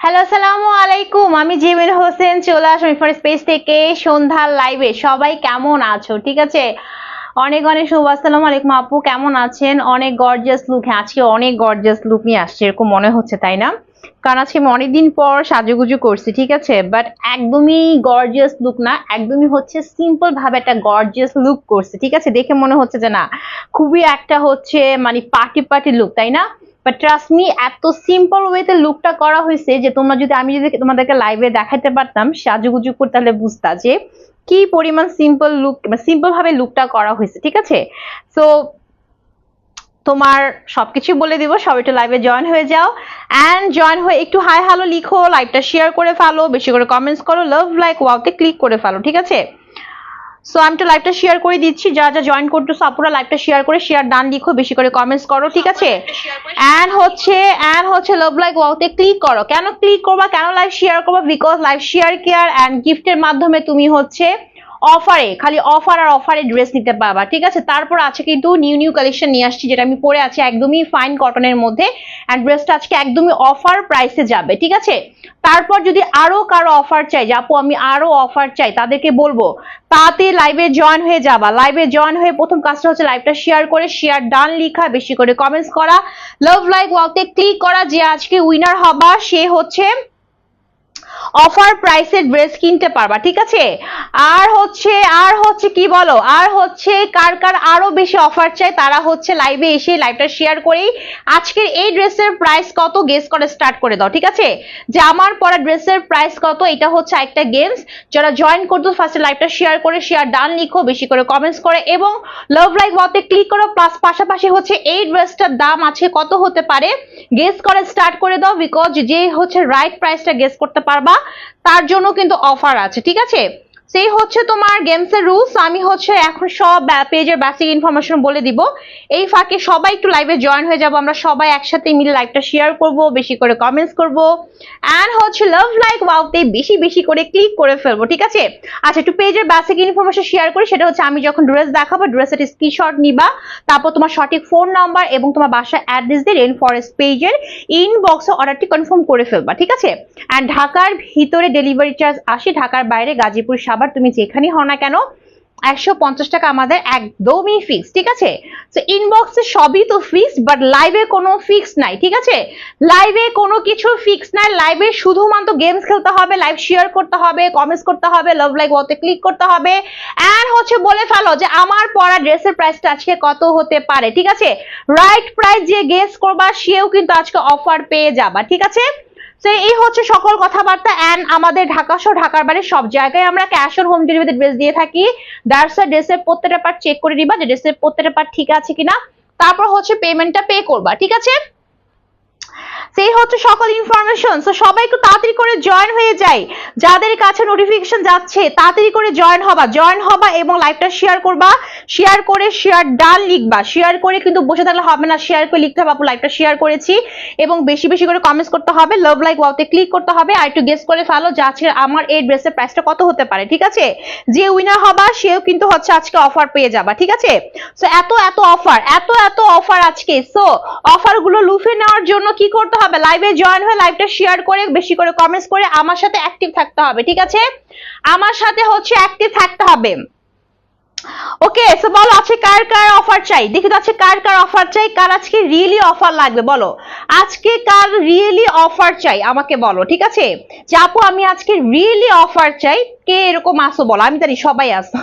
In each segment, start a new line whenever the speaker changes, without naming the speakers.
Hello আসসালামু আলাইকুম, আমি জিমিন হোসেন চলে আসলাম ইফার স্পেস থেকে সন্ধ্যার লাইভে। সবাই কেমন আছো? ঠিক আছে, অনেক অনেক শুভ আসসালামু আলাইকুম আপু, কেমন আছেন? অনেক গর্জিয়াস লুক, হ্যাঁ আজকে অনেক গর্জিয়াস লুক নিয়ে আসছে এরকম মনে হচ্ছে, তাই না? কারণ আজকে আমি অনেকদিন পর সাজুগুজু করছি, ঠিক আছে, বাট একদমই গর্জিয়াস লুক না, একদমই হচ্ছে সিম্পল ভাবে একটা গর্জিয়াস লুক করছে, ঠিক আছে। দেখে মনে হচ্ছে যে না খুবই একটা হচ্ছে মানে পার্টি পার্টি লুক, তাই না? বাট ট্রাস্ট মি, এত সিম্পল ওয়েতে লুকটা করা হয়েছে যে তোমরা যদি আমি যদি তোমাদেরকে লাইভে দেখাতে পারতাম সাজুগুজু করতে, তাহলে বুঝতা যে কি পরিমাণ সিম্পল লুক, সিম্পল ভাবে লুকটা করা হয়েছে, ঠিক আছে। সো তোমার সবকিছু বলে দিব, সবাই একটু লাইভে জয়েন হয়ে যাও, এন্ড জয়েন হয়ে একটু হাই হ্যালো লিখো, লাইভটা শেয়ার করে ফেলো, বেশি করে কমেন্টস করো, লাভ লাইক ওয়াওতে ক্লিক করে ফেলো, ঠিক আছে। সো আমি তো লাইভটা শেয়ার করে দিচ্ছি, যা যা জয়েন করতেছো আপুরা লাইভটা শেয়ার করে শেয়ার ডান লিখো, বেশি করে কমেন্টস করো, ঠিক আছে। এন্ড হচ্ছে লাভ লাইক ওয়াওতে ক্লিক করো। কেন ক্লিক করবা, কেন লাইভ শেয়ার করবা? Because live share care and গিফটের মাধ্যমে তুমি হচ্ছে অফারে, খালি অফার আর অফারে ড্রেস নিতে পারবা, ঠিক আছে। তারপর আছে কিন্তু নিউ নিউ কালেকশন নিয়ে আসছি, যেটা আমি পরে আছি একদমই ফাইন কটনের মধ্যে, এন্ড ড্রেসটা আজকে একদমই অফার প্রাইসে যাবে, ঠিক আছে। তারপর যদি আরো কারো অফার চাই, যে আপু আমি আরো অফার চাই, তাদেরকে বলবো তাতে লাইভে জয়েন হয়ে যাবা। লাইভে জয়েন হয়ে প্রথম কাজটা হচ্ছে লাইভটা শেয়ার করে শেয়ার ডান লিখা, বেশি করে কমেন্টস করা, লাভ লাইক ওয়াওতে ক্লিক করা, যে আজকে উইনার হবা সে হচ্ছে অফার প্রাইসে ড্রেস কিনতে পারবা, ঠিক আছে। আর হচ্ছে কি বলো, আর হচ্ছে কার কার আরো বেশি অফার চাই তারা হচ্ছে লাইভে এসে লাইভটা শেয়ার করেই আজকের এই ড্রেসের প্রাইস কত গেস করে স্টার্ট করে দাও, ঠিক আছে। যে আমার পরা ড্রেসের প্রাইস কত, এটা হচ্ছে একটা গেমস। যারা জয়েন করতো ফার্স্টে লাইভটা শেয়ার করে শেয়ার ডান লিখো, বেশি করে কমেন্টস করে এবং লাভ লাইক ওয়াওতে ক্লিক করো, প্লাস পাশাপাশি হচ্ছে এই ড্রেসটার দাম আছে কত হতে পারে গেস করে স্টার্ট করে দাও, বিকজ যে হচ্ছে রাইট প্রাইসটা গেস করতে পারবা তার জন্য কিন্তু অফার আছে, ঠিক আছে। সেই হচ্ছে তোমার গেমস এর রুলস। আমি হচ্ছে এখন সব পেজের বেসিক ইনফরমেশন বলে দিব, এই ফাঁকে সবাই একটু লাইভে জয়েন হয়ে যাব, আমরা সবাই একসাথে মিলে লাইভটা শেয়ার করব, বেশি করে কমেন্টস করব, এন্ড হচ্ছে লাভ লাইক ওয়াওতে বেশি বেশি করে ক্লিক করে ফেলবো, ঠিক আছে। আচ্ছা, একটু পেজের বেসিক ইনফরমেশন শেয়ার করি, সেটা হচ্ছে আমি যখন ড্রেস দেখাবো ড্রেসের স্ক্রিনশট নিবা, তারপর তোমার সঠিক ফোন নাম্বার এবং তোমার বাসার অ্যাড্রেস দিয়ে রেইন ফরেস্ট পেজের ইনবক্সে অর্ডারটি কনফার্ম করে ফেলবা, ঠিক আছে। এন্ড ঢাকার ভিতরে ডেলিভারি চার্জ 80, ঢাকার বাইরে গাজীপুর সাভার তুমি যেখানেই হও না কেন 150 টাকা আমাদের একদমই ফিক্স, ঠিক আছে। তো ইনবক্সে সবই তো ফিক্স, বাট লাইভে কোনো ফিক্স নাই, ঠিক আছে। লাইভে কোনো কিছু ফিক্স নাই, লাইভে শুধুমাত্র গেমস খেলতে হবে, লাইভ শেয়ার করতে হবে, কমেন্টস করতে হবে, লাভ লাইক ওয়াওতে ক্লিক করতে হবে, এন্ড হচ্ছে বলে ফেলো যে আমার পরা ড্রেসের প্রাইসটা আজকে কত হতে পারে, ঠিক আছে। রাইট প্রাইস যে গেস করবা সেও কিন্তু আজকে অফার পেয়ে যাবা, ঠিক আছে। তো এই হচ্ছে সকল কথাবার্তা, এন্ড আমাদের ঢাকা সহ ঢাকার বাইরে সব জায়গায় আমরা ক্যাশ অন হোম ডেলিভারিতে ড্রেস দিয়ে থাকি। দ্যাটস ড্রেসের প্রত্যেকটা পার্ট চেক করে নিবা যে ড্রেসের প্রত্যেকটা পার্ট ঠিক আছে কিনা, তারপর হচ্ছে পেমেন্টটা পে করবা, ঠিক আছে। সেই হচ্ছে সকল ইনফরমেশন। সো সবাই একটু তাড়াতাড়ি করে জয়েন হয়ে যায়, যাদের কাছে নোটিফিকেশন যাচ্ছে তাড়াতাড়ি করে জয়েন হবা এবং লাইভটা শেয়ার করবা, শেয়ার করে শেয়ার ডান লিখবা, শেয়ার করে কিন্তু বসে থাকলে হবে না, শেয়ার করে লিখতে হবে আপু লাইভটা শেয়ার করেছি, এবং বেশি বেশি করে কমেন্টস করতে হবে, লাভ লাইক ওয়াওতে ক্লিক করতে হবে, আর একটু গেস করে ফেলো যে আজকে আমার এই ড্রেসের প্রাইসটা কত হতে পারে, ঠিক আছে। যে উইনার হবা সেও কিন্তু হচ্ছে আজকে অফার পেয়ে যাবা, ঠিক আছে। সো এত অফার আজকে। সো অফার গুলো লুফে নেওয়ার জন্য কি করতে হবে, লাইভে জয়েন হয়ে লাইভটা শেয়ার করে বেশি করে কমেন্টস করে আমার সাথে অ্যাক্টিভ থাকতে হবে, ঠিক আছে। আমার সাথে হচ্ছে অ্যাক্টিভ থাকতে হবে, ওকে। সো বলো আছে কার কার অফার চাই, দেখি তো আছে কার কার অফার চাই, কার আজকে রিয়েলি অফার লাগবে, বলো আজকে কার রিয়েলি অফার চাই আমাকে বলো, ঠিক আছে। যে আপু আমি আজকে রিয়েলি অফার চাই, কে এরকম আসো বলো, আমি জানি সবাই আসো,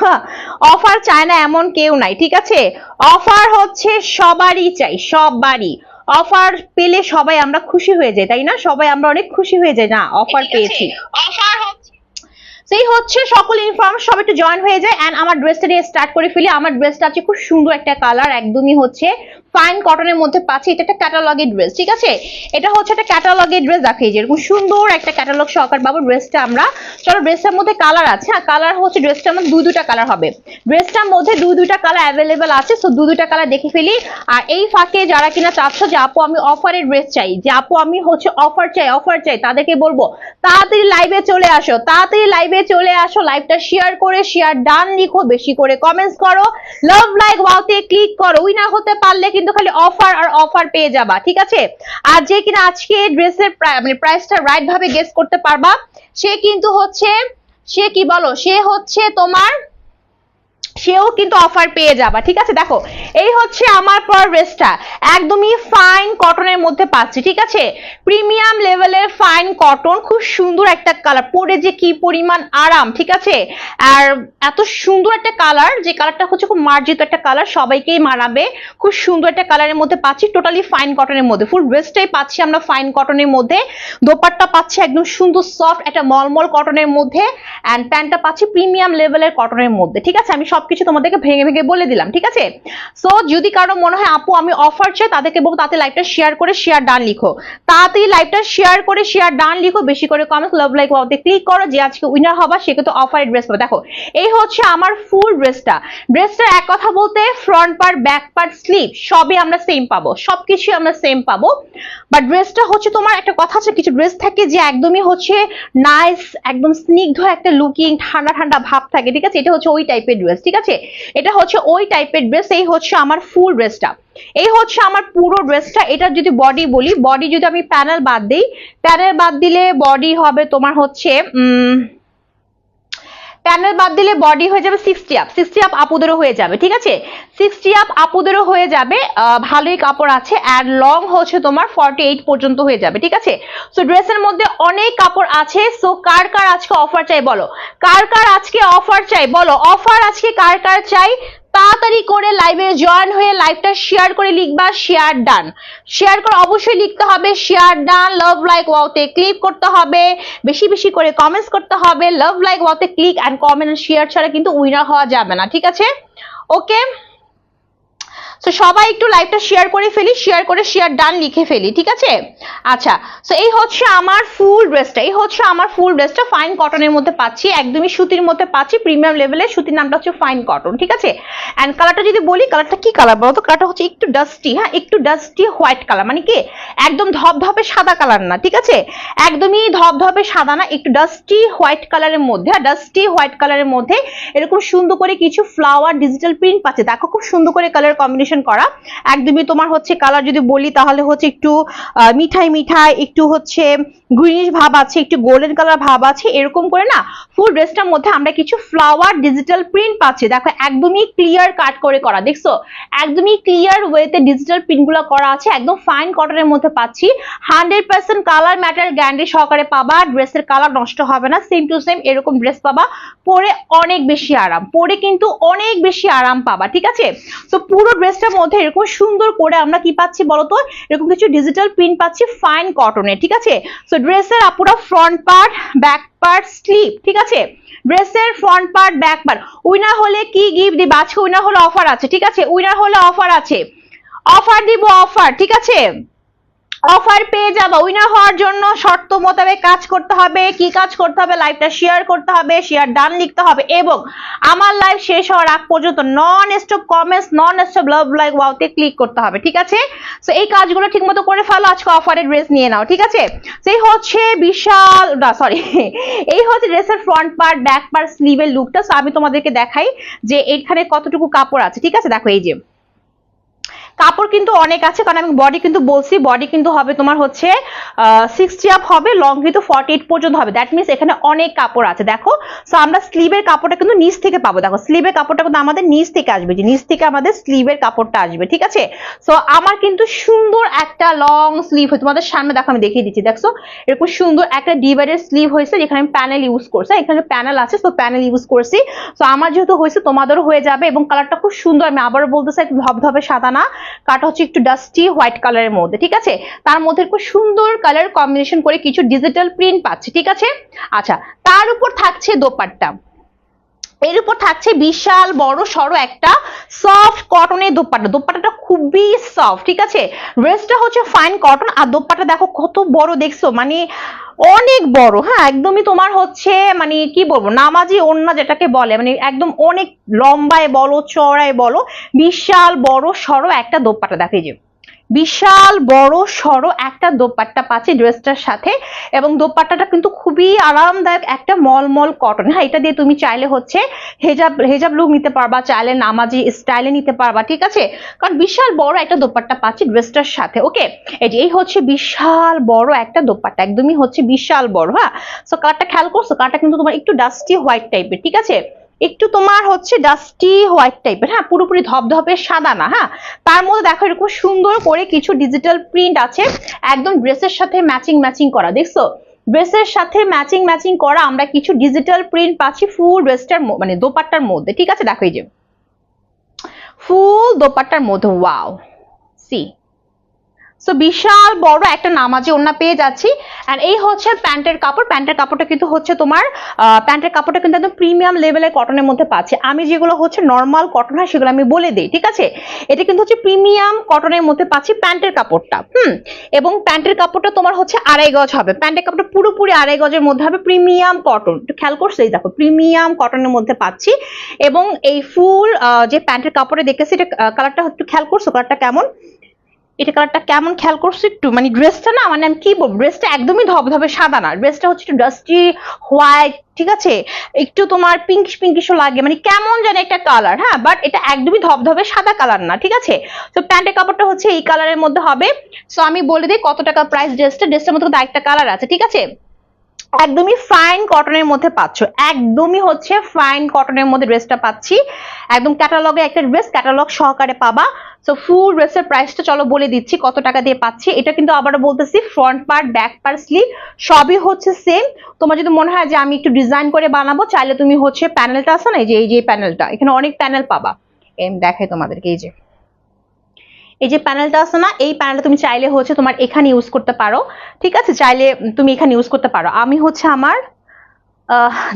অফার চায় না এমন কেউ নাই, ঠিক আছে। অফার হচ্ছে সবারই চাই, সবারই অফার পেলে সবাই আমরা খুশি হয়ে যাই, তাই না, সবাই আমরা অনেক খুশি হয়ে যাই, না অফার পেয়েছি। অফার সেই হচ্ছে সকল ইনফরমেশন, সব একটু জয়েন হয়ে যায়, এন্ড আমার ড্রেসটা দিয়ে স্টার্ট করে ফেলি। আমার ড্রেসটা আছে খুব সুন্দর একটা কালার, একদমই হচ্ছে ফাইন কটনের মধ্যে পাচ্ছি, এটা একটা ক্যাটালগের ড্রেস, ঠিক আছে। এটা হচ্ছে একটা ক্যাটালগের ড্রেস, দেখাই যেরকম সুন্দর একটা ক্যাটালগ সহকার বাবু ড্রেসটা আমরা। চলো ড্রেসটার মধ্যে কালার আছে, হ্যাঁ কালার হচ্ছে ড্রেসটার মধ্যে দুইটা কালার হবে, ড্রেসটার মধ্যে দুইটা কালার অ্যাভেলেবেল আছে, সো দুইটা কালার দেখে ফেলি। আর এই ফাঁকে যারা কিনা চাচ্ছ যে আপু আমি অফারের ড্রেস চাই, যে আপু আমি হচ্ছে অফার চাই, তাদেরকে বলবো তাড়াতাড়ি লাইভে চলে আসো, লাইভটা শেয়ার করে শেয়ার ডান লিখো, বেশি করে কমেন্টস করো, লাভ লাইক ওয়াওতে ক্লিক করো। উইনার হতে পারলে কিন্তু কিন্তু খালি অফার আর অফার পেয়ে যাবা, ঠিক আছে? আর যে কিনা আজকে ড্রেসের মানে প্রাইসটা রাইট ভাবে গেস করতে পারবা, সে কিন্তু হচ্ছে, সে কি বলো, সে হচ্ছে তোমার, সেও কিন্তু অফার পেয়ে যাবা, ঠিক আছে? দেখো এই হচ্ছে আমার পর ড্রেসটা, একদমই ফাইন কটনের মধ্যে পাচ্ছি, ঠিক আছে? প্রিমিয়াম লেভেলের ফাইন কটন, খুব সুন্দর একটা কালার, পরে যে কি পরিমাণ আরাম, ঠিক আছে? আর এত সুন্দর একটা কালার, যে কালারটা হচ্ছে খুব মার্জিত একটা কালার, সবাইকেই মানাবে, খুব সুন্দর একটা কালারের মধ্যে পাচ্ছি, টোটালি ফাইন কটনের মধ্যে। ফুল ড্রেসটাই পাচ্ছি আমরা ফাইন কটনের মধ্যে, দোপাট্টা পাচ্ছি একদম সুন্দর সফট একটা মলমল কটনের মধ্যে, এন্ড প্যান্টটা পাচ্ছি প্রিমিয়াম লেভেলের কটনের মধ্যে, ঠিক আছে? আমি সবকিছু তোমাদেরকে ভেঙে ভেঙে বলে দিলাম, ঠিক আছে? সো যদি কারো মনে হয় আপু আমি অফার চাই, তাদেরকে বলবো তাতে লাইভটা শেয়ার করে শেয়ার ডান লিখো, তাড়াতাড়ি লাইভটা শেয়ার করে শেয়ার ডান লিখো, বেশি করে কমেন্টস লাভ লাইক ওয়াওতে ক্লিক করো, যে আজকে উইনার হবা সে কিন্তু অফারের ড্রেস পাবে। দেখো এই হচ্ছে আমার ফুল ড্রেসটা, ড্রেসটার এক কথা বলতে front part, back part, sleeve সবই আমরা সেম পাবো, সবকিছু আমরা সেম পাবো, বাট ড্রেসটা হচ্ছে তোমার একটা কথা আছে, কিছু ড্রেস থাকে যে একদমই হচ্ছে নাইস, একদম স্নিগ্ধ একটা লুকিং, ঠান্ডা ঠান্ডা ভাব থাকে, ঠিক আছে? এটা হচ্ছে ওই টাইপের ড্রেস, ঠিক আছে? এটা হচ্ছে ওই টাইপের ড্রেস। এই হচ্ছে আমার ফুল ড্রেসটা, এই হচ্ছে আমার পুরো ড্রেসটা। এটা যদি বডি বলি, বডি যদি আমি প্যানেল বাদ দিই, প্যানেল বাদ দিলে বডি হবে তোমার হচ্ছে প্যানেল বাদ দিলে বডি হয়ে যাবে 60 আপ, 60 আপ আপুদেরও হয়ে যাবে, ঠিক আছে? 60 আপ আপুদেরও হয়ে যাবে, ভালোই কাপড় আছে, আর লং হচ্ছে তোমার 48 পর্যন্ত হয়ে যাবে, ঠিক আছে? সো ড্রেসের মধ্যে অনেক কাপড় আছে। সো কার কার আজকে অফার চাই বলো, কার কার আজকে অফার চাই বলো, অফার আজকে কার কার চাই? তাড়াতাড়ি করে লাইভে জয়েন হয়ে লাইভটা শেয়ার করে লিখবা শেয়ার ডান, শেয়ার করে অবশ্যই লিখতে হবে শেয়ার ডান, লাভ লাইক ওয়াওতে ক্লিক করতে হবে, বেশি বেশি করে কমেন্টস করতে হবে, লাভ লাইক ওয়াওতে ক্লিক এন্ড কমেন্ট শেয়ার ছাড়া কিন্তু উইনার হওয়া যাবে না, ঠিক আছে? ওকে, সো সবাই একটু লাইভটা শেয়ার করে ফেলি, শেয়ার করে শেয়ার ডান লিখে ফেলি, ঠিক আছে? আচ্ছা, সো এই হচ্ছে আমার ফুল ড্রেসটা, এই হচ্ছে আমার ফুল ড্রেসটা, ফাইন কটনের মধ্যে পাচ্ছি, একদমই সুতির মধ্যে পাচ্ছি, প্রিমিয়াম লেভেলের সুতির নামটা হচ্ছে ফাইন কটন, ঠিক আছে? এন্ড কালারটা যদি বলি, কালারটা কি কালার বলতো? কালারটা হচ্ছে একটু ডাস্টি, হ্যাঁ একটু ডাস্টি হোয়াইট কালার, মানে কি একদম ধপধপে সাদা কালার না, ঠিক আছে? একদমই ধপধপে সাদা না, একটু ডাস্টি হোয়াইট কালারের মধ্যে, ডাস্টি হোয়াইট কালারের মধ্যে এরকম সুন্দর করে কিছু ফ্লাওয়ার ডিজিটাল প্রিন্ট পাচ্ছে, দেখো খুব সুন্দর করে কালার কম্বিনেশন করা, একদমই তোমার হচ্ছে কালার যদি বলি তাহলে হচ্ছে একটু মিঠাই মিঠাই, একটু হচ্ছে গ্রিনিশ ভাব আছে, একটু গোল্ডেন কালার ভাব আছে, এরকম করে না ফুল ড্রেসটার মধ্যে আমরা কিছু ফ্লাওয়ার ডিজিটাল প্রিন্ট পাচ্ছি, দেখো একদমই ক্লিয়ার কাট করে করা, দেখছো একদমই ক্লিয়ার ওয়েতে ডিজিটাল প্রিন্ট গুলো করা আছে, একদম ফাইন কটনের মধ্যে পাচ্ছি, 100% কালার ম্যাটার গ্যারান্টি সহকারে পাবা, ড্রেসের কালার নষ্ট হবে না, সেম টু সেম এরকম ড্রেস পাবা, পরে অনেক বেশি আরাম, পরে কিন্তু অনেক বেশি আরাম পাবা, ঠিক আছে? তো পুরো ড্রেসটার মধ্যে এরকম সুন্দর করে আমরা কি পাচ্ছি বলতো, এরকম কিছু ডিজিটাল প্রিন্ট পাচ্ছি ফাইন কটনের, ঠিক আছে? সো ড্রেসের আপুরা front part, back part, sleeve, ঠিক আছে? ড্রেসের front part, back part, winner হলে কি গিফট দিবা আজকে? উইনার হলে অফার আছে, ঠিক আছে? উইনার হলে অফার আছে, অফার দিব, অফার, ঠিক আছে? অফার পেয়ে যাবা। উইনার হওয়ার জন্য শর্ত মোতাবেক কাজ করতে হবে, কি কাজ করতে হবে? লাইভটা শেয়ার করতে হবে, শেয়ার ডান লিখতে হবে, এবং আমার লাইভ শেষ হওয়ার আগ পর্যন্ত non stop comments, non stop love like ওয়াওতে ক্লিক করতে হবে, ঠিক আছে? সো এই কাজগুলো ঠিকমতো করে ফেলো, আজকে অফারের ড্রেস নিয়ে নাও, ঠিক আছে? সেই হচ্ছে বিশাল না, সরি, এই হচ্ছে ড্রেসের ফ্রন্ট পার্ট, ব্যাক পার্ট, স্লিভের লুকটা। সো আমি তোমাদেরকে দেখাই যে এখানে কতটুকু কাপড় আছে, ঠিক আছে? দেখো এই যে কাপড় কিন্তু অনেক আছে, কারণ আমি বডি কিন্তু বলছি, বডি কিন্তু হবে তোমার হচ্ছে 60 আপ হবে, লং কিন্তু 48 পর্যন্ত হবে, দ্যাট মিনস এখানে অনেক কাপড় আছে, দেখো। সো আমরা স্লিভের কাপড়টা কিন্তু নিচ থেকে পাবো, দেখো স্লিভের কাপড়টা কিন্তু আমাদের নিচ থেকে আসবে, যে নিচ থেকে আমাদের স্লিভের কাপড়টা আসবে, ঠিক আছে? সো আমার কিন্তু সুন্দর একটা লং স্লিভ হয়, তোমাদের সামনে দেখো আমি দেখিয়ে দিচ্ছি, দেখছো এরকম সুন্দর একটা ডিভাইডেড স্লিভ হয়েছে, যেখানে আমি প্যানেল ইউজ করছি, এখানে প্যানেল আছে, সো প্যানেল ইউজ করছি। সো আমার যেহেতু হয়েছে তোমাদেরও হয়ে যাবে, এবং কালারটা খুব সুন্দর, আমি আবারও বলতেছি একটু ধপধপে সাদা না, কাটা হচ্ছে একটু ডাস্টি হোয়াইট কালারের মধ্যে, ঠিক আছে? তার মধ্যে খুব সুন্দর কালার কম্বিনেশন করে কিছু ডিজিটাল প্রিন্ট পাচ্ছে, ঠিক আছে? আচ্ছা, তার উপর থাকছে দোপাট্টা, এর উপর থাকছে বিশাল বড় সড়ো একটা সফট কটনের দোপাট্টা, দোপাট্টাটা খুবই সফট, ঠিক আছে? ড্রেসটা হচ্ছে ফাইন কটন, আর দোপাট্টা দেখো কত বড়, দেখছো মানে অনেক বড়, হ্যাঁ একদমই তোমার হচ্ছে মানে কি বলবো, নামাজি ওড়না যেটাকে বলে, মানে একদম অনেক লম্বায় বলো চওড়ায় বলো, বিশাল বড় সড়ো একটা দোপাট্টা, দেখো এই যে বিশাল বড় সড়ো একটা দোপাট্টা পাচ্ছি ড্রেসটার সাথে, এবং দোপাট্টাটা কিন্তু খুবই আরামদায়ক একটা মলমল কটন। হ্যাঁ, এটা দিয়ে তুমি চাইলে হচ্ছে হেজাব লুক নিতে পারবা, চাইলে নামাজি স্টাইলে নিতে পারবা, ঠিক আছে, কারণ বিশাল বড় একটা দোপাট্টা পাচ্ছি ড্রেসটার সাথে। ওকে, এই হচ্ছে বিশাল বড় একটা দোপাট্টা, একদমই হচ্ছে বিশাল বড়। হ্যাঁ, সো কালারটা খেয়াল করছো, কালারটা কিন্তু তোমার একটু ডাস্টি হোয়াইট টাইপের, ঠিক আছে, একটু তোমার হচ্ছে ডাস্টি হোয়াইট টাইপের। হ্যাঁ, পুরোপুরি ধবধবে সাদা না। হ্যাঁ, তার মধ্যে দেখো এরকম সুন্দর করে কিছু ডিজিটাল প্রিন্ট আছে, একদম ড্রেসের সাথে ম্যাচিং ম্যাচিং করা। দেখছো, ড্রেসের সাথে ম্যাচিং ম্যাচিং করা আমরা কিছু ডিজিটাল প্রিন্ট পাচ্ছি ফুল ড্রেসটার মানে দোপাট্টার মধ্যে, ঠিক আছে। দেখো এই যে ফুল দোপাট্টার মধ্যে, ওয়াও, সি, সো বিশাল বড় একটা নামাজি ওড়না পেয়ে যাচ্ছি। এন্ড এই হচ্ছে প্যান্টের কাপড়। প্যান্টের কাপড়টা কিন্তু হচ্ছে তোমার প্যান্টের কাপড়টা কিন্তু একদম প্রিমিয়াম লেভেলের কটনের মধ্যে পাচ্ছি। আমি যেগুলো হচ্ছে নর্মাল কটন হয় সেগুলো আমি বলে দিই, ঠিক আছে। এটা কিন্তু হচ্ছে প্রিমিয়াম কটনের মধ্যে পাচ্ছি প্যান্টের কাপড়টা। এবং প্যান্টের কাপড়টা তোমার হচ্ছে 2.5 গজ হবে। প্যান্টের কাপড়টা পুরোপুরি 2.5 গজের মধ্যে হবে, প্রিমিয়াম কটন। একটু খেয়াল করছো, এই দেখো প্রিমিয়াম কটনের মধ্যে পাচ্ছি। এবং এই ফুল যে প্যান্টের কাপড়ে দেখতেছি, এটা কালারটা একটু খেয়াল করছো, কালারটা কেমন, এটা কালারটা কেমন খেয়াল করছো একটু, মানে ড্রেসটা না, মানে আমি কি বলবো, ড্রেসটা একদমই ধবধবে সাদা না, ড্রেসটা হচ্ছে একটু ডাস্টি হোয়াইট, ঠিক আছে, একটু তোমার পিঙ্কিশ পিঙ্কিশও লাগে, মানে কেমন জানি একটা কালার। হ্যাঁ, বাট এটা একদমই ধবধবে সাদা কালার না, ঠিক আছে। তো প্যান্টের কাপড়টা হচ্ছে এই কালারের মধ্যে হবে। সো আমি বলে দিই কত টাকা প্রাইস ড্রেসটার মধ্যে আরেকটা কালার আছে, ঠিক আছে। একদমই ফাইন কটনের মধ্যে পাচ্ছ, একদমই হচ্ছে ফাইন কটনের মধ্যে ড্রেসটা পাচ্ছি, একদম ক্যাটালগে একটা ড্রেস, ক্যাটালগ সহকারে পাবা। সো ফুল ড্রেসের প্রাইসটা চলো বলে দিচ্ছি কত টাকা দিয়ে পাচ্ছি। এটা কিন্তু আবারও বলতেছি, front part, back part, sleeve সবই হচ্ছে সেম। তোমার যদি মনে হয় যে আমি একটু ডিজাইন করে বানাবো, চাইলে তুমি হচ্ছে প্যানেলটা আছে না, এই যে প্যানেলটা, এখানে অনেক প্যানেল পাবা। দেখাই তোমাদেরকে, এই যে প্যানেলটা আছে না, এই প্যানেলটা তুমি চাইলে হচ্ছে তোমার এখানে ইউজ করতে পারো, ঠিক আছে, চাইলে তুমি এখানে ইউজ করতে পারো। আমি হচ্ছে আমার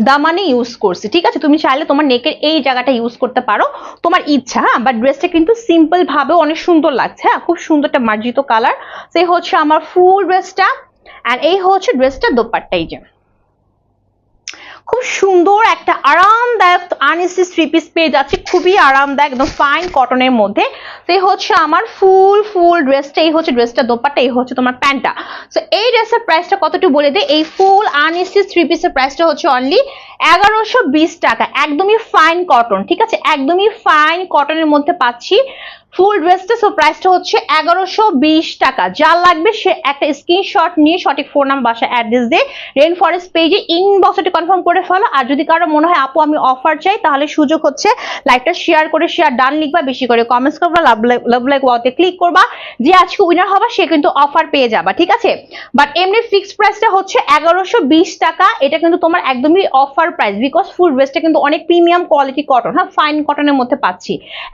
দামানে ইউজ করছি, ঠিক আছে। তুমি চাইলে তোমার নেকের এই জায়গাটা ইউজ করতে পারো, তোমার ইচ্ছা। হ্যাঁ, বাট ড্রেসটা কিন্তু সিম্পল ভাবে অনেক সুন্দর লাগছে। হ্যাঁ, খুব সুন্দর একটা মার্জিত কালার। সেই হচ্ছে আমার ফুল ড্রেসটা, এন্ড এই হচ্ছে ড্রেসটা দোপাট্টা। এই যে খুব সুন্দর একটা আরামদায়ক আনইসি থ্রি পিস পেয়ে যাচ্ছি, খুবই আরামদায়ক, একদম ফাইন কটনের মধ্যে। তো এই হচ্ছে আমার ফুল ড্রেসটা, এই হচ্ছে ড্রেসটা দোপাট্টা, এই হচ্ছে তোমার প্যান্টটা। সো এই ড্রেসের প্রাইসটা কতটুকু বলে দে। এই ফুল আনইসি থ্রি পিসের প্রাইসটা হচ্ছে অনলি 1120 টাকা, একদমই ফাইন কটন, ঠিক আছে, একদমই ফাইন কটনের মধ্যে পাচ্ছি ফুল ড্রেসটা। সো প্রাইসটা হচ্ছে 1120 টাকা। যার লাগবে সে একটা স্ক্রিনশট নিয়ে সঠিক ফোন নাম্বার, বাসা অ্যাড্রেস দিয়ে রেইন ফরেস্ট পেজে ইনবক্সে কনফার্ম করে ফেলো। আর যদি কারো মনে হয় আপু আমি অফার চাই, তাহলে সুযোগ হচ্ছে লাইকটা শেয়ার করে শেয়ার ডান লিখবা, বেশি করে কমেন্টস করবা, লাভ লাইক ওয়াওতে ক্লিক করবা, যে আজকে উইনার হবে সে কিন্তু অফার পেয়ে যাবা, ঠিক আছে। বাট এমনি ফিক্সড প্রাইসটা হচ্ছে 1120 টাকা। এটা কিন্তু তোমার একদমই অফার প্রাইস, বিকজ ফুল ড্রেসটা কিন্তু অনেক প্রিমিয়াম কোয়ালিটি কটন। হ্যাঁ, ফাইন কটনের মধ্যে পাচ্ছি,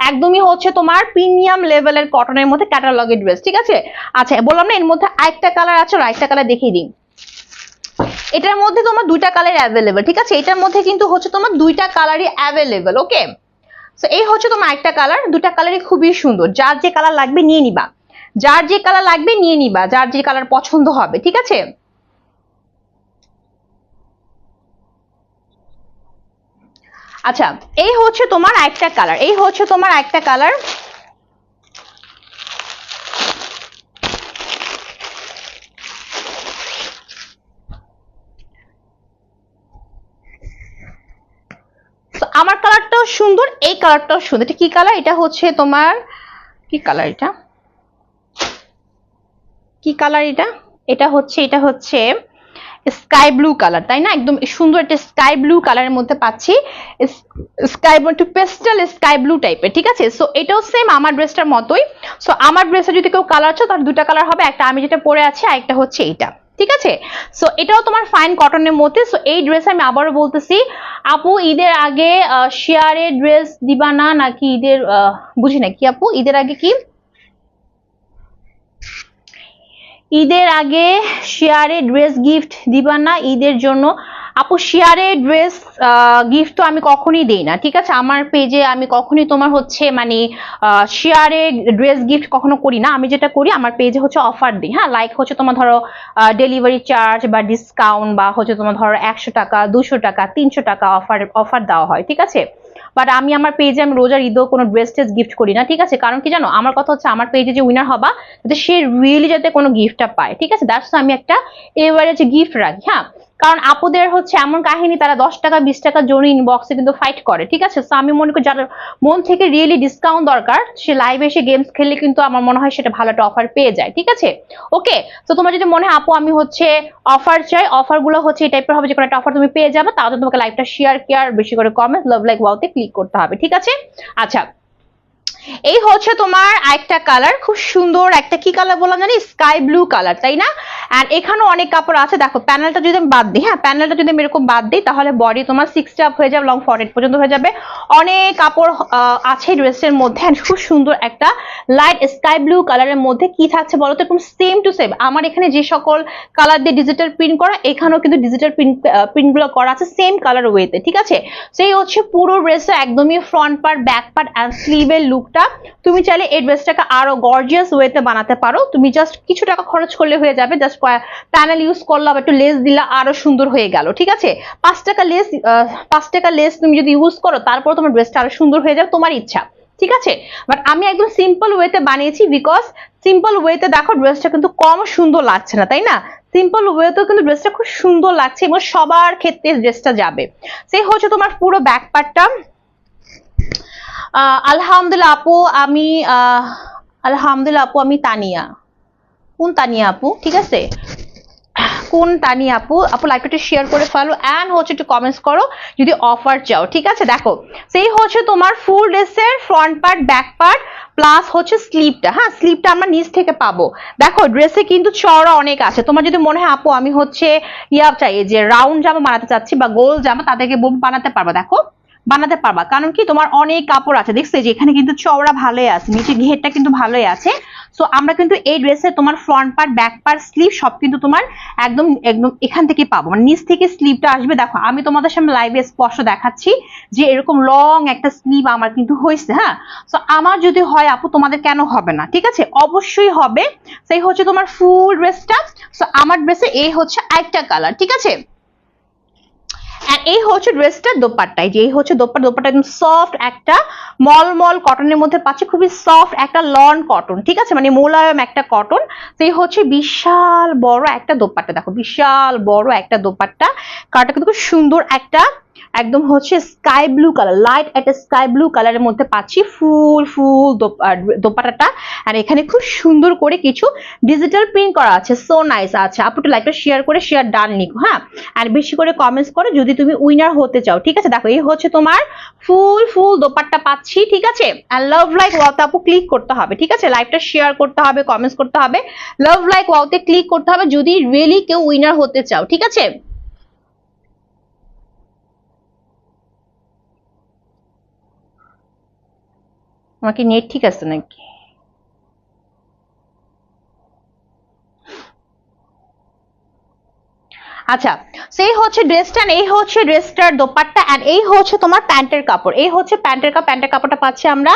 একদমই হচ্ছে তোমার প্রিমিয়াম লেভেলের কটনের মধ্যে ক্যাটালগের ড্রেস, ঠিক আছে। আচ্ছা, বললাম না এর মধ্যে আরেকটা কালার আছে, আরেকটা কালার দেখিয়ে দিই। এটার মধ্যে তোমার দুইটা কালার অ্যাভেলেবেল, ঠিক আছে, এটার মধ্যে কিন্তু হচ্ছে তোমার দুইটা কালারই অ্যাভেলেবেল। ওকে, সো এই হচ্ছে তোমার একটা কালার, দুটা কালারই খুবই সুন্দর। যার যে কালার লাগবে নিয়ে নিবা, যার যে কালার লাগবে নিয়ে নিবা, যার যে কালার পছন্দ হবে, ঠিক আছে। আচ্ছা, এই হচ্ছে তোমার একটা কালার, এই হচ্ছে তোমার একটা কালার। আমার কালারটাও সুন্দর, এই কালারটাও সুন্দর। এটা কি কালার, এটা হচ্ছে তোমার কি কালার, এটা কি কালার, এটা হচ্ছে স্কাই ব্লু কালার, তাই না, একদম সুন্দর একটা স্কাই ব্লু কালারের মধ্যে পাচ্ছি, স্কাই একটু পেস্টাল স্কাই ব্লু টাইপের, ঠিক আছে। সো এটাও সেম আমার ড্রেসটার মতোই। সো আমার ড্রেসে যদি কেউ কালার চাও তাহলে দুটা কালার হবে, একটা আমি যেটা পরে আছি আর একটা হচ্ছে এইটা, ঠিক আছে। সো এটাও তোমার ফাইন কটনের মধ্যে। সো এই ড্রেস আমি আবারও বলতেছি, আপু ঈদের আগে শেয়ারে ড্রেস দিবা না নাকি ঈদের বুঝি না কি আপু, ঈদের আগে কি, ঈদের আগে শেয়ারে ড্রেস গিফট দিবা না ঈদের জন্য। আপু শেয়ারে ড্রেস গিফট তো আমি কখনই দেই না, ঠিক আছে। আমার পেজে আমি কখনই তোমার হচ্ছে মানে শেয়ারে ড্রেস গিফট কখনো করি না। আমি যেটা করি আমার পেজে হচ্ছে অফার দিই। হ্যাঁ, লাইক হচ্ছে তোমার ধরো ডেলিভারি চার্জ বা ডিসকাউন্ট, বা হচ্ছে তোমার ধরো 100 টাকা, 200 টাকা, 300 টাকা অফার দেওয়া হয়, ঠিক আছে। বাট আমি আমার পেজে আমি রোজার ঈদও কোনো ড্রেস টেস গিফট করি না, ঠিক আছে? কারণ কি জানো, আমার কথা হচ্ছে আমার পেজে যে উইনার হবা যাতে সে রিয়েলি যাতে কোনো গিফটটা পায়, ঠিক আছে? দ্যাটস আমি একটা এভারেজ গিফট রাখি, হ্যাঁ। কারণ আপুদের হচ্ছে এমন কাহিনী, তারা 10 টাকা 20 টাকার জন্য ইনবক্সে কিন্তু ফাইট করে, ঠিক আছে? তো আমি মনে করি যার মন থেকে রিয়েলি ডিসকাউন্ট দরকার সে লাইভে এসে গেমস খেললে কিন্তু আমার মনে হয় সেটা ভালো একটা অফার পেয়ে যায়, ঠিক আছে? ওকে, তো তোমার যদি মনে হয় আপু আমি হচ্ছে অফার চাই, অফার গুলো হচ্ছে এই টাইপের হবে যে কোনো একটা অফার তুমি পেয়ে যাবে, তাহলে তোমাকে লাইভটা শেয়ার কেয়ার বেশি করে কমেন্ট লাভ লাইক ওয়াওতে ক্লিক করতে হবে, ঠিক আছে? আচ্ছা, এই হচ্ছে তোমার আরেকটা কালার, খুব সুন্দর একটা কি কালার বললাম জানি, স্কাই ব্লু কালার, তাই না? আর এখানেও অনেক কাপড় আছে, দেখো প্যানেলটা যদি আমি বাদ দিই, হ্যাঁ প্যানেলটা যদি আমি এরকম বাদ দিই তাহলে বডি তোমার 6 আপ হয়ে যাবে, লং 48 পর্যন্ত হয়ে যাবে। অনেক কাপড় আছে ড্রেসের মধ্যে, খুব সুন্দর একটা লাইট স্কাই ব্লু কালারের মধ্যে কি থাকছে বলো তো, এরকম সেম টু সেম আমার এখানে যে সকল কালার দিয়ে ডিজিটাল প্রিন্ট করা, এখানেও কিন্তু ডিজিটাল প্রিন্ট গুলো করা আছে সেম কালার ওয়েতে, ঠিক আছে? সেই হচ্ছে পুরো ড্রেসে একদমই front part, back part and স্লিভের লুক। তুমি চাইলে এই ড্রেসটাকে আরো গর্জিয়াস ওয়েতে বানাতে পারো, তুমি জাস্ট কিছু টাকা খরচ করলে হয়ে যাবে, জাস্ট প্যানেল ইউজ করলাম, একটু লেস দিলা, আরো সুন্দর হয়ে গেল, ঠিক আছে? 5 টাকা লেস তুমি যদি ইউজ করো তারপর তোমার ড্রেসটা আরো সুন্দর হয়ে যাবে, তোমার ইচ্ছা, ঠিক আছে? বাট আমি একদম সিম্পল ওয়েতে বানিয়েছি, বিকজ সিম্পল ওয়েতে দেখো ড্রেসটা কিন্তু কম সুন্দর লাগছে না, তাই না? সিম্পল ওয়েতেও কিন্তু ড্রেসটা খুব সুন্দর লাগছে এবং সবার ক্ষেত্রে ড্রেসটা যাবে। সেই হচ্ছে তোমার পুরো ব্যাক পার্টটা। আলহামদুলিল্লাহ আপু আমি আলহামদুলিল্লাহ আপু আমি তানিয়া, কোন তানিয়া আপু, ঠিক আছে? কোন তানিয়া আপু, আপু লাইভটা শেয়ার করে ফেলো এন্ড হচ্ছে একটু কমেন্টস করো যদি অফার চাও, ঠিক আছে? দেখো সেই হচ্ছে তোমার ফুল ড্রেসের front part, back part plus হচ্ছে স্লিভটা, হ্যাঁ স্লিভটা আমরা নিচ থেকে পাবো। দেখো ড্রেসে কিন্তু চওড়া অনেক আছে, তোমার যদি মনে হয় আপু আমি হচ্ছে ইয়া চাই যে রাউন্ড জামা বানাতে চাচ্ছি বা গোল জামা, তাদেরকে বানাতে পারবা, দেখো বানাতে পারবা। কারণ কি তোমার অনেক কাপড় আছে, দেখছো যে এখানে কিন্তু চওড়া ভালোই আছে, নিচে ঘেরটা কিন্তু ভালোই আছে। সো আমরা কিন্তু এই ড্রেসে তোমার front part, back part, sleeve সব কিন্তু তোমার একদম একদম এখান থেকে পাবো, মানে নিচ থেকে স্লিভটা আসবে। দেখো আমি তোমাদের সামনে লাইভে স্পষ্ট দেখাচ্ছি যে এরকম লং একটা স্লিভ আমার কিন্তু হয়েছে, হ্যাঁ। সো আমার যদি হয় আপু তোমাদের কেন হবে না, ঠিক আছে? অবশ্যই হবে। সেই হচ্ছে তোমার ফুল ড্রেসটা। সো আমার ড্রেসে এই হচ্ছে আরেকটা কালার, ঠিক আছে? এই হচ্ছে ড্রেসটার দোপাট্টা, যে এই হচ্ছে দোপাট্টা একদম সফট একটা মলমল কটনের মধ্যে পাচ্ছি, খুবই সফট একটা লন কটন, ঠিক আছে? মানে মোলায়েম একটা কটন। সেই হচ্ছে বিশাল বড় একটা দোপাট্টা, দেখো বিশাল বড় একটা দোপাট্টা, কালারটা কিন্তু খুব সুন্দর একটা একদম হচ্ছে স্কাই ব্লু কালার, লাইট একটা স্কাই ব্লু কালারের মধ্যে পাচ্ছি ফুল দোপাট্টাটা। আর এখানে খুব সুন্দর করে কিছু ডিজিটাল প্রিন্ট করা আছে, সো নাইস। আচ্ছা আপু একটু লাইভটা শেয়ার করে শেয়ার ডান লিখো, হ্যাঁ, আর বেশি করে কমেন্টস করো যদি তুমি উইনার হতে চাও, ঠিক আছে? দেখো এই হচ্ছে তোমার ফুল দোপাট্টা পাচ্ছি, ঠিক আছে? আর লাভ লাইক ওয়াওতে আপু ক্লিক করতে হবে, ঠিক আছে? লাইভটা শেয়ার করতে হবে, কমেন্টস করতে হবে, লাভ লাইক ওয়াওতে ক্লিক করতে হবে যদি রিয়েলি কেউ উইনার হতে চাও, ঠিক আছে? আমার কি নেট ঠিক আছে নাকি? আচ্ছা সেই হচ্ছে ড্রেসটা, এই হচ্ছে ড্রেসটার দোপাট্টা, আর এই হচ্ছে তোমার প্যান্টের কাপড়, এই হচ্ছে প্যান্টের কাপড়টা পাচ্ছি আমরা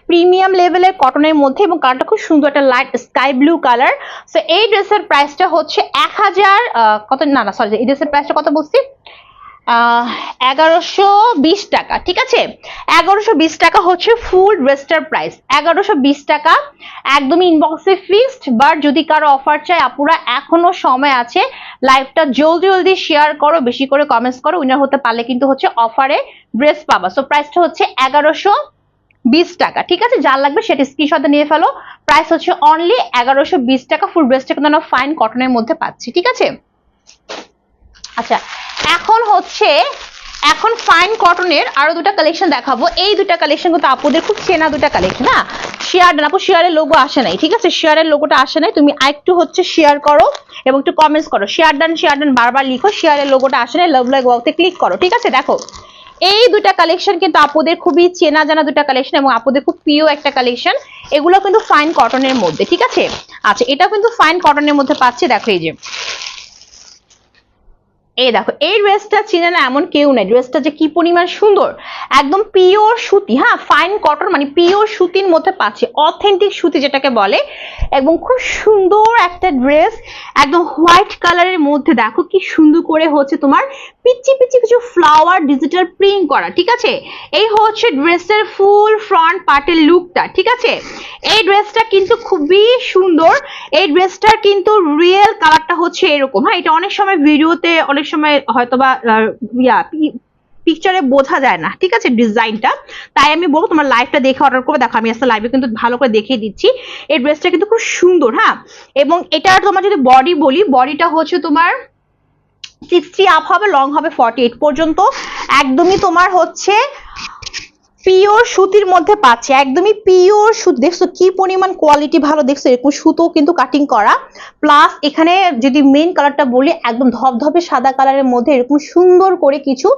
প্রিমিয়াম লেভেলের কটনের মধ্যে এবং কালারটা খুব সুন্দর একটা light sky blue colour. So এই ড্রেসের প্রাইসটা হচ্ছে 1000 কত, না না সরি, এই ড্রেসের প্রাইসটা কত বলছি, 1120 টাকা, ঠিক আছে? 1120 টাকা হচ্ছে ফুল ড্রেসটার প্রাইস, 1120 টাকা একদমই ইনবক্সে ফিক্সড। বাট যদি কারো অফার চাই আপুরা এখনো সময় আছে, লাইভটা জলদি শেয়ার করো, বেশি করে কমেন্টস করো, উইনার হতে পারলে কিন্তু হচ্ছে অফারে ড্রেস পাবা। সো প্রাইসটা হচ্ছে 1120 টাকা, ঠিক আছে? যার লাগবে সেটা স্ক্রিনশটে নিয়ে ফেলো, প্রাইস হচ্ছে অনলি 1120 টাকা। ফুল ড্রেসটা কিন্তু আমরা ফাইন কটনের মধ্যে পাচ্ছি, ঠিক আছে? আচ্ছা এখন ফাইন কটনের আরো দুটা কালেকশন দেখাবো। এই দুটা কালেকশন কিন্তু আপুদের খুব চেনা দুটা কালেকশন, না শেয়ার ডান, আপু শেয়ারের লোগো আসে নাই, ঠিক আছে? শেয়ারের লোগোটা আসে নাই, তুমি আরেকটু হচ্ছে শেয়ার করো এবং একটু কমেন্টস করো, শেয়ার ডান বারবার লিখো, শেয়ারের লোগোটা আসে নাই, লাভ লাইক ওয়াওতে ক্লিক করো, ঠিক আছে? দেখো এই দুটা কালেকশন কিন্তু আপুদের খুবই চেনা জানা দুটা কালেকশন এবং আপুদের খুব প্রিয় একটা কালেকশন, এগুলো কিন্তু ফাইন কটনের মধ্যে, ঠিক আছে? আচ্ছা এটা কিন্তু ফাইন কটনের মধ্যে পাচ্ছি, দেখো এই যে এই দেখো এই ড্রেসটা চিনে না এমন কেউ নাই, ড্রেসটা যে কি পরিমাণ সুন্দর, একদম পিওর সুতি, হ্যাঁ ফাইন কটন মানে পিওর সুতির মধ্যে পাচ্ছি, অথেন্টিক সুতি যেটাকে বলে, এবং খুব সুন্দর একটা ড্রেস, একদম হোয়াইট কালারের মধ্যে দেখো কি সুন্দর করে হচ্ছে তোমার পিচি পিচি কিছু ফ্লাওয়ার ডিজিটাল প্রিন্ট করা, ঠিক আছে। এই হচ্ছে ড্রেসের ফুল ফ্রন্ট পার্টের লুকটা, ঠিক আছে। এই ড্রেসটা কিন্তু খুবই সুন্দর, এই ড্রেসটার কিন্তু রিয়েল কালারটা হচ্ছে এরকম, হ্যাঁ এটা অনেক সময় ভিডিওতে অনেক সময় হয়তোবা পিকচারে বোঝা যায় না, ঠিক আছে ডিজাইনটা, তাই আমি বলবো তোমার লাইভটা দেখে অর্ডার করবে। দেখো আমি আসলে লাইভে কিন্তু ভালো করে দেখিয়ে দিচ্ছি, এই ড্রেসটা কিন্তু খুব সুন্দর, হ্যাঁ। এবং এটার তোমার যদি বডি বলি, বডিটা হচ্ছে তোমার 60 আপ হবে, লং হবে 48 পর্যন্ত, একদমই তোমার হচ্ছে পিওর সুতির মধ্যে পাচ্ছে, একদমই পিওর সুতি, দেখছো কি পরিমাণ কোয়ালিটি ভালো, দেখছো এরকম সুতো কিন্তু কাটিং করা, প্লাস এখানে যদি মেইন কালারটা বলি একদম ধবধবে সাদা কালারের মধ্যে এরকম সুন্দর করে কিছু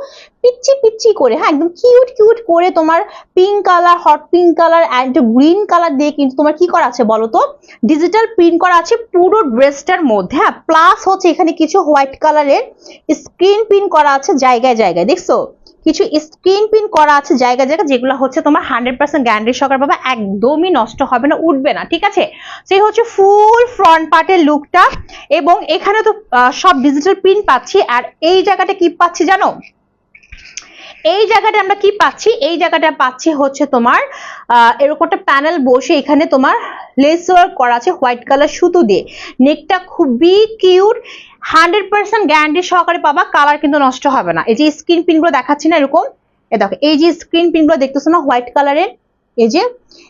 পিচ্ছি পিচ্ছি করে, হ্যাঁ একদম কিউট কিউট করে তোমার pink colour, hot pink colour and green colour দিয়ে কিন্তু তোমার কি করা আছে বলো তো, ডিজিটাল প্রিন্ট করা আছে পুরো ড্রেসটার মধ্যে, হ্যাঁ প্লাস হচ্ছে এখানে কিছু হোয়াইট কালারের স্ক্রিন প্রিন্ট করা আছে জায়গায় জায়গায়, দেখছো কিছু স্ক্রিন প্রিন্ট করা আছে জায়গা জায়গা, যেগুলো হচ্ছে তোমার 100% গ্যারান্টি সহকারে পাবে, একদমই নষ্ট হবে না, উঠবে না, ঠিক আছে। সেই হচ্ছে ফুল ফ্রন্ট পার্টের লুকটা, এবং এখানে তো সব ডিজিটাল প্রিন্ট পাচ্ছি, আর এই জায়গাটা কি পাচ্ছি জানো, এই জায়গাটা আমরা কি পাচ্ছি, এই জায়গাটা পাচ্ছি হচ্ছে তোমার এরকম একটা প্যানেল বসে, এখানে তোমার লেস ওয়ার্ক করা আছে হোয়াইট কালার সুতো দিয়ে, নেকটা খুবই কিউট, 100% গ্যারান্টি সহকারে পাবা, কালার কিন্তু নষ্ট হবে না। এই যে স্ক্রিন প্রিন্ট গুলো দেখাচ্ছি না এরকম, এ দেখো এই যে স্ক্রিন প্রিন্ট গুলো দেখতেছো না হোয়াইট কালারের, এই যে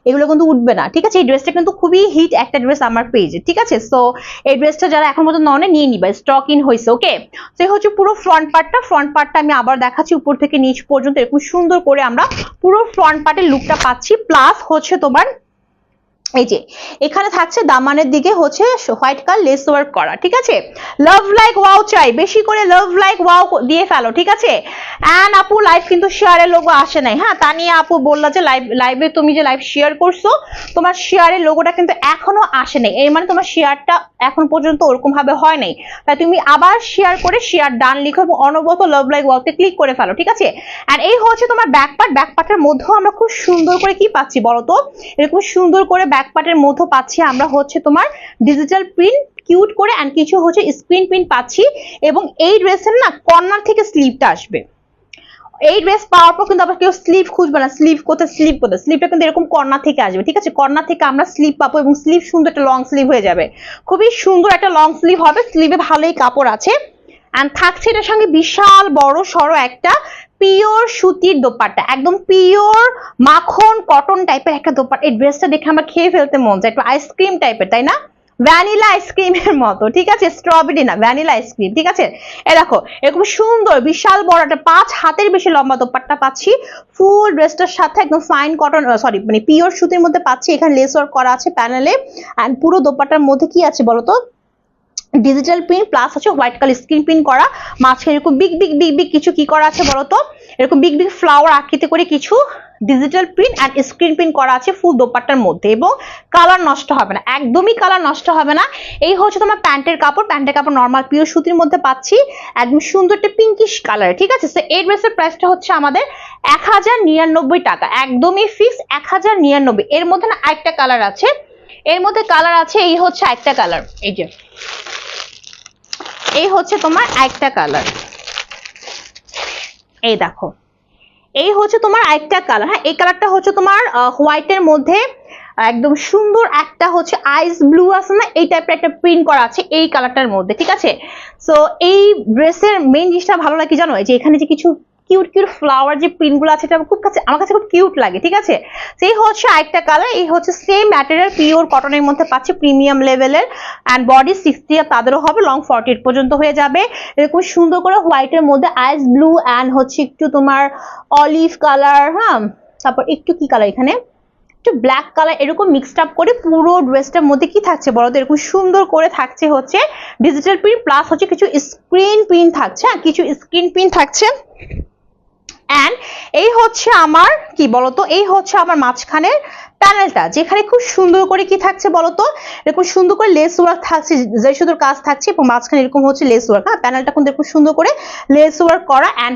এগুলো কিন্তু উঠবে না, ঠিক আছে। এই ড্রেসটা কিন্তু খুবই হিট একটা ড্রেস আমার পেজে, ঠিক আছে। সো এই ড্রেসটা যারা এখন পর্যন্ত ননে নিয়ে নিবা, স্টক ইন হয়েছে, ওকে। তো এই হচ্ছে পুরো ফ্রন্ট পার্টটা আমি আবার দেখাচ্ছি উপর থেকে নিচ পর্যন্ত এরকম সুন্দর করে আমরা পুরো ফ্রন্ট পার্টের লুকটা পাচ্ছি, প্লাস হচ্ছে তোমার এই যে এখানে থাকছে দামানের দিকে হচ্ছে হোয়াইট কালার লেস ওয়ার্ক করা, ঠিক আছে। লাভ লাইক ওয়াও চাই, বেশি করে লাভ লাইক ওয়াও দিয়ে ফেলো, ঠিক আছে। এন্ড আপু লাইভ কিন্তু শেয়ারের লোগো আসে নাই, হ্যাঁ তানিয়া আপু বললা যে লাইভে তুমি যে লাইভ শেয়ার করছো তোমার শেয়ারের লোগোটা কিন্তু এখনো আসে নাই, এই মানে তোমার শেয়ারটা এখন পর্যন্ত ওরকম ভাবে হয় নাই, তাই তুমি আবার শেয়ার করে শেয়ার ডান লিখো এবং অনবরত লাভ লাইক ওয়াওতে ক্লিক করে ফেলো, ঠিক আছে। আর এই হচ্ছে তোমার ব্যাকপার্টের মধ্যেও আমরা খুব সুন্দর করে কি পাচ্ছি বলো তো, এরকম সুন্দর করে ব্যাকপার্টের মধ্যে পাচ্ছি আমরা হচ্ছে তোমার ডিজিটাল প্রিন্ট কিউট করে, এন্ড কিছু হচ্ছে স্ক্রিন প্রিন্ট পাচ্ছি, এবং এই ড্রেসের না কর্নার থেকে স্লিভটা আসবে, এই ড্রেস পাওয়ার পর কিন্তু আবার কেউ স্লিভ খুঁজবে না, স্লিভটা কিন্তু এরকম কর্নার থেকে আসবে, ঠিক আছে। কর্নার থেকে আমরা স্লিভ পাবো, এবং স্লিভ সুন্দর একটা লং স্লিভ হয়ে যাবে, খুবই সুন্দর একটা লং স্লিভ হবে, স্লিভে ভালোই কাপড় আছে, এন্ড থাকছে এটার সঙ্গে বিশাল বড় সড়ো একটা পিওর সুতির দোপাট্টা, একদম পিওর মাখন কটন টাইপের একটা দোপাট্টা। এই ড্রেসটা দেখে আমার খেয়ে ফেলতে মন চায়, একটু আইসক্রিম টাইপের, তাই না, ভ্যানিলা আইসক্রিমের মতো, ঠিক আছে, স্ট্রবেরি না ভ্যানিলা আইসক্রিম, ঠিক আছে। এ দেখো এরকম সুন্দর বিশাল বড় একটা 5 হাতের বেশি লম্বা দোপাট্টা পাচ্ছি, ফুল ড্রেসটার সাথে একদম ফাইন কটন সরি মানে পিওর সুতির মধ্যে পাচ্ছি, এখানে লেস ওয়ার্ক করা আছে প্যানেলে, এন্ড পুরো দোপাট্টার মধ্যে কি আছে বলতো, ডিজিটাল প্রিন্ট প্লাস হচ্ছে হোয়াইট কালার স্ক্রিন প্রিন্ট করা, মাঝখানে এরকম বিগ বিগ বিগ বিগ কিছু কি করা আছে বলতো, এরকম বিগ বিগ ফ্লাওয়ার আকৃতি করে কিছু digital print and screen print করা আছে ফুল দোপাট্টার মধ্যে, এবং কালার নষ্ট হবে না, একদমই কালার নষ্ট হবে না। এই হচ্ছে তোমার প্যান্টের কাপড় নর্মাল পিওর সুতির মধ্যে পাচ্ছি, একদম সুন্দর একটা পিঙ্কিশ কালার, ঠিক আছে। তো এই ড্রেসের প্রাইসটা হচ্ছে আমাদের 1099 টাকা, একদমই ফিক্স 1099। এর মধ্যে না আরেকটা কালার আছে, এর মধ্যে কালার আছে, এই হচ্ছে একটা কালার, এই যে এই হচ্ছে তোমার একটা কালার, এই দেখো এই হচ্ছে তোমার একটা কালার, হ্যাঁ এই কালারটা হচ্ছে তোমার হোয়াইটের মধ্যে একদম সুন্দর একটা হচ্ছে আইস ব্লু আছে না, এই টাইপের একটা প্রিন্ট করা আছে এই কালারটার মধ্যে, ঠিক আছে। সো এই ড্রেসের মেইন জিনিসটা ভালো লাগে জানো, যে এখানে যে কিছু কিউট কিউট ফ্লাওয়ার যে প্রিন্ট গুলো আছে, এটা আমার কাছে খুব কিউট লাগে, ঠিক আছে। সেই হচ্ছে আরেকটা কালার, এই হচ্ছে সেম ম্যাটেরিয়াল পিওর কটনের মধ্যে পাচ্ছি, প্রিমিয়াম লেভেলের, এন্ড বডি 60 তাদেরও হবে, লং 48 পর্যন্ত হয়ে যাবে, এরকম সুন্দর করে হোয়াইটের মধ্যে আইস ব্লু এন্ড হচ্ছে একটু তোমার অলিভ কালার, হ্যাঁ তারপর একটু কি কালার এখানে একটু ব্ল্যাক কালার, এরকম মিক্সড আপ করে পুরো ড্রেসটার মধ্যে কি থাকছে বড়, এরকম সুন্দর করে থাকছে হচ্ছে ডিজিটাল প্রিন্ট প্লাস হচ্ছে কিছু স্ক্রিন প্রিন্ট থাকছে, কিছু স্ক্রিন প্রিন্ট থাকছে, অ্যান্ড এই হচ্ছে আমার কি বলতো, এই হচ্ছে আমার মাঝখানের প্যানেলটা, যেখানে খুব সুন্দর করে কি থাকছে বলতো, এরকম সুন্দর করে লেস ওয়ার্ক থাকছে, যে সুন্দর কাজ থাকছে, এবং মাঝখানে এরকম হচ্ছে লেস ওয়ার্ক। হ্যাঁ, প্যানেলটা কিন্তু এরকম সুন্দর করে লেস ওয়ার্ক করা, অ্যান্ড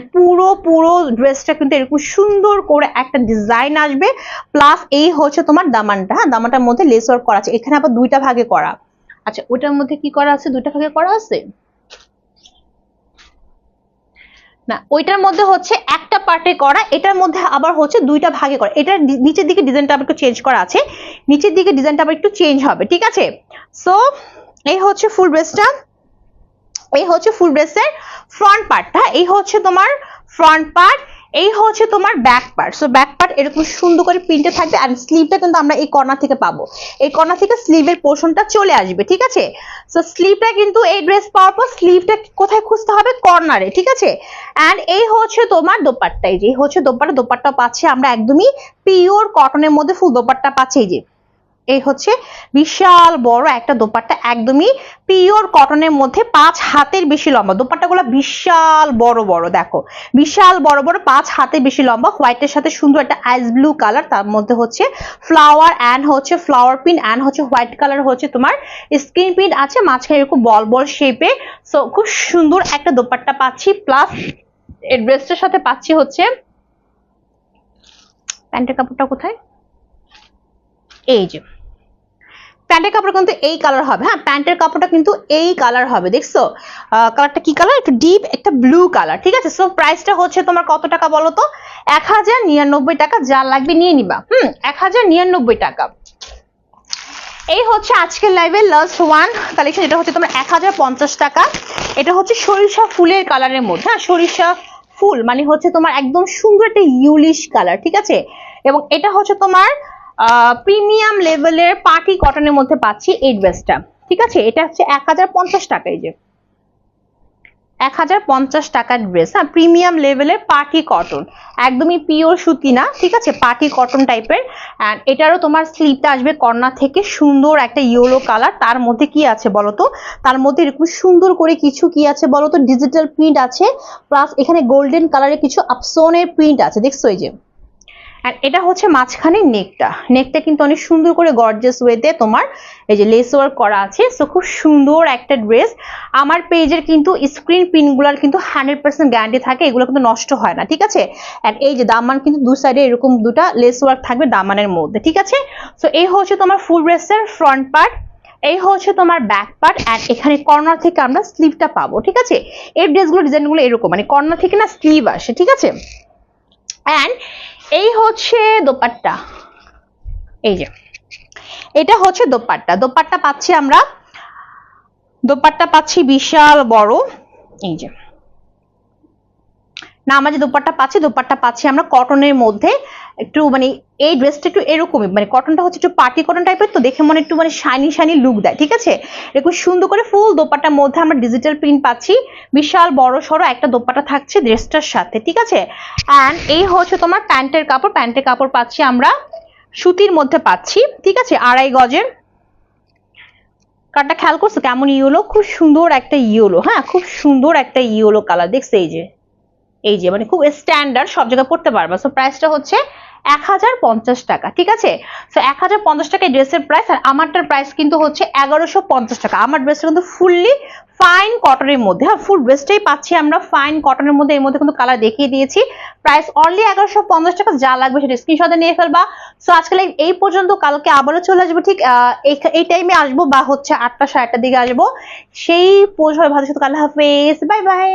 পুরো ড্রেসটা কিন্তু এরকম সুন্দর করে একটা ডিজাইন আসবে। প্লাস এই হচ্ছে তোমার দামানটা, হ্যাঁ দামানটার মধ্যে লেস ওয়ার্ক করা আছে, এখানে আবার দুইটা ভাগে করা। আচ্ছা, ওইটার মধ্যে কি করা আছে, দুইটা ভাগে করা আছে না, ওইটার মধ্যে হচ্ছে একটা পার্টে করা, এটার মধ্যে আবার হচ্ছে দুইটা ভাগে করা। এটার নিচের দিকে ডিজাইনটা আবার একটু চেঞ্জ করা আছে, নিচের দিকে ডিজাইনটা আবার একটু চেঞ্জ হবে, ঠিক আছে। সো এই হচ্ছে ফুল ড্রেসটা, এই হচ্ছে ফুল ড্রেসের ফ্রন্ট পার্টটা, এই হচ্ছে তোমার ফ্রন্ট পার্ট, এই হচ্ছে তোমার back part. So back part এরকম সুন্দর করে প্রিন্টে থাকবে, আর স্লিভটা কিন্তু আমরা এই কর্নার থেকে পাবো, এই কর্নার থেকে স্লিভের পোর্শনটা চলে আসবে, ঠিক আছে। সো স্লিভটা কিন্তু এই ড্রেস পাওয়ার পর স্লিভটা কোথায় খুঁজতে হবে, কর্নারে, ঠিক আছে। অ্যান্ড এই হচ্ছে তোমার দোপাট্টা, এই যে হচ্ছে দোপাট্টা, দোপাট্টা পাচ্ছি আমরা একদমই পিওর কটনের মধ্যে ফুল দোপাট্টা পাচ্ছি, এই যে এই হচ্ছে বিশাল বড় একটা দোপাট্টা, একদমই পিওর কটনের মধ্যে 5 হাতের বেশি লম্বা, দোপাট্টাগুলো বিশাল বড় বড়, দেখো বিশাল বড় বড় 5 হাতের বেশি লম্বা, হোয়াইটের সাথে সুন্দর একটা আইস ব্লু কালার, তার মধ্যে হচ্ছে ফ্লাওয়ার অ্যান্ড হচ্ছে ফ্লাওয়ার প্রিন্ট অ্যান্ড হচ্ছে হোয়াইট কালার হচ্ছে তোমার স্ক্রিন প্রিন্ট আছে, মাঝখানে এরকম বল বল শেপে। সো খুব সুন্দর একটা দোপাট্টা পাচ্ছি, প্লাস এই ড্রেসটার সাথে পাচ্ছি হচ্ছে প্যান্টের কাপড়টা কোথায়, এই যে প্যান্টের কাপড় কিন্তু এই কালার হবে। হ্যাঁ, প্যান্টের কাপড়টা কিন্তু এই কালার হবে, দেখছো কালারটা কি কালার, একটু ডিপ একটা ব্লু কালার, ঠিক আছে। সো প্রাইসটা হচ্ছে তোমার কত টাকা বলো তো, 1099 টাকা, যা লাগবে নিয়ে নিবা। 1099 টাকা। এই হচ্ছে আজকের লাইভের লাস্ট ওয়ান কালেকশন, এটা হচ্ছে তোমার 1050 টাকা। এটা হচ্ছে সরিষা ফুলের কালারের মধ্যে, হ্যাঁ সরিষা ফুল মানে হচ্ছে তোমার একদম সুন্দর একটা ইউলিশ কালার, ঠিক আছে। এবং এটা হচ্ছে তোমার প্রিমিয়াম লেভেলের পার্টি কটনের মধ্যে পাচ্ছি এই ড্রেসটা, ঠিক আছে। এটা হচ্ছে 1050 টাকা, এই যে 1050 টাকার ড্রেস, হ্যাঁ প্রিমিয়াম লেভেলের পার্টি কটন, একদমই পিওর সুতি না, ঠিক আছে, পার্টি কটন টাইপের। অ্যান্ড এটারও তোমার স্লিভটা আসবে কর্নার থেকে সুন্দর একটা ইয়েলো কালার, তার মধ্যে কি আছে বলতো, তার মধ্যে এরকম সুন্দর করে কিছু কি আছে বলতো, ডিজিটাল প্রিন্ট আছে, প্লাস এখানে গোল্ডেন কালারের কিছু আপসনের প্রিন্ট আছে, দেখছো এই যে। আর এটা হচ্ছে মাঝখানে নেকটা, নেকটা কিন্তু অনেক সুন্দর করে গর্জিয়াস ওয়েতে তোমার এই যে লেস ওয়ার্ক করা আছে। সো খুব সুন্দর একটা ড্রেস, আমার পেজের কিন্তু স্ক্রিন প্রিন্টগুলোর কিন্তু 100% গ্যারান্টি থাকে, এগুলো কিন্তু নষ্ট হয় না, ঠিক আছে। আর এই যে দামান কিন্তু দু সাইডে এরকম দুটা লেস ওয়ার্ক থাকবে দামানের মধ্যে, ঠিক আছে। সো এই হচ্ছে তোমার ফুল ড্রেসের ফ্রন্ট পার্ট, এই হচ্ছে তোমার ব্যাক পার্ট, অ্যান্ড এখানে কর্নার থেকে আমরা স্লিভটা পাবো, ঠিক আছে। এই ড্রেসগুলো ডিজাইনগুলো এরকম মানে কর্নার থেকে না স্লিভ আসে, ঠিক আছে। অ্যান্ড এই হচ্ছে দোপাট্টা, এই যে এটা হচ্ছে দোপাট্টা, দোপাট্টা পাচ্ছি আমরা, দোপাট্টা পাচ্ছি বিশাল বড়, এই যে না আমরা যে দোপাট্টা পাচ্ছি আমরা কটনের মধ্যে, একটু মানে এই ড্রেসটা একটু এরকমই মানে কটনটা হচ্ছে একটু পার্টি কটন টাইপের, তো দেখে মনে একটু মানে শাইনি লুক দেয়, ঠিক আছে। এরকম সুন্দর করে ফুল দোপাট্টার মধ্যে আমরা ডিজিটাল প্রিন্ট পাচ্ছি, বিশাল বড় সড়ো একটা দোপাট্টা থাকছে ড্রেসটার সাথে, ঠিক আছে। অ্যান্ড এই হচ্ছে তোমার প্যান্টের কাপড়, প্যান্টের কাপড় পাচ্ছি আমরা সুতির মধ্যে পাচ্ছি, ঠিক আছে, 2.5 গজের। কালারটা খেয়াল করছো কেমন ইয়েলো, খুব সুন্দর একটা ইয়েলো, হ্যাঁ খুব সুন্দর একটা ইয়েলো কালার, দেখছো এই যে, এই যে মানে খুব স্ট্যান্ডার্ড, সব জায়গায় পড়তে পারবা। সো প্রাইসটা হচ্ছে 1050 টাকা, ঠিক আছে। সো 1050 টাকা ড্রেসের প্রাইস, আর আমারটার প্রাইস কিন্তু হচ্ছে 1150 টাকা। আমার ড্রেসটা কিন্তু ফুললি ফাইন কটনের মধ্যে, হ্যাঁ ফুল ড্রেসটাই পাচ্ছি আমরা ফাইন কটনের মধ্যে, এর মধ্যে কিন্তু কালার দেখিয়ে দিয়েছি। প্রাইস অনলি 1150 টাকা, যা লাগবে সেটা স্ক্রিনশটে নিয়ে ফেলবা। সো আজকে এই পর্যন্ত, কালকে আবারও চলে আসবো ঠিক এই টাইমে আসবো, বা হচ্ছে 8টা 8:30 দিকে আসবো। সেই পৌঁছাবে ভালো সাথে, আল্লাহ হাফেজ, বাই বাই।